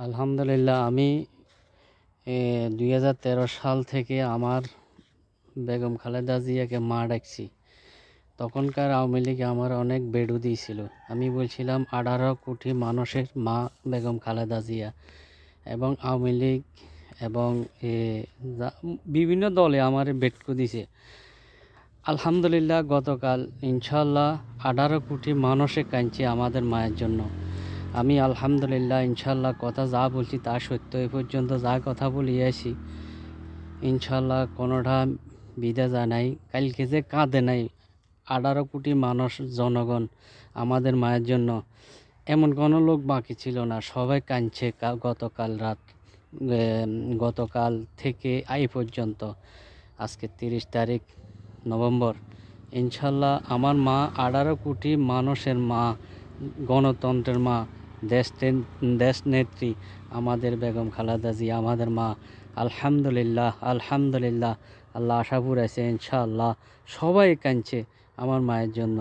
আলহামদুলিল্লাহ আমি 2013 সাল থেকে আমার বেগম খালেদা জিয়াকে মা ডাকছি। তখনকার আওয়ামী লীগ আমার অনেক বেড়ু দিয়েছিল। আমি বলছিলাম 18 কোটি মানুষের মা বেগম খালেদা জিয়া। এবং আওয়ামী লীগ এবং বিভিন্ন দলে আমার বেটকু দিছে। আলহামদুলিল্লাহ গতকাল ইনশাল্লাহ 18 কোটি মানুষে কাঁদছে আমাদের মায়ের জন্য। আমি আলহামদুলিল্লাহ ইনশাল্লাহ কথা যা বলছি তা সত্য। এ পর্যন্ত যা কথা বলিয়েছি ইনশাল্লাহ কোনোটা বিদা যায় নাই। কালকে যে কাঁদে নাই 18 কোটি মানুষ জনগণ আমাদের মায়ের জন্য, এমন কোনো লোক বাকি ছিল না। সবাই কাঁদছে গতকাল থেকে এই পর্যন্ত। আজকে 30 তারিখ নভেম্বর। ইনশাল্লাহ আমার মা 18 কোটি মানুষের মা, গণতন্ত্রের মা, দেশ নেত্রী আমাদের বেগম খালেদা জিয়া আমাদের মা। আলহামদুলিল্লাহ আল্লাহ আশা পুরাইছে। ইনশাআল্লাহ সবাই কাঁদছে আমার মায়ের জন্য।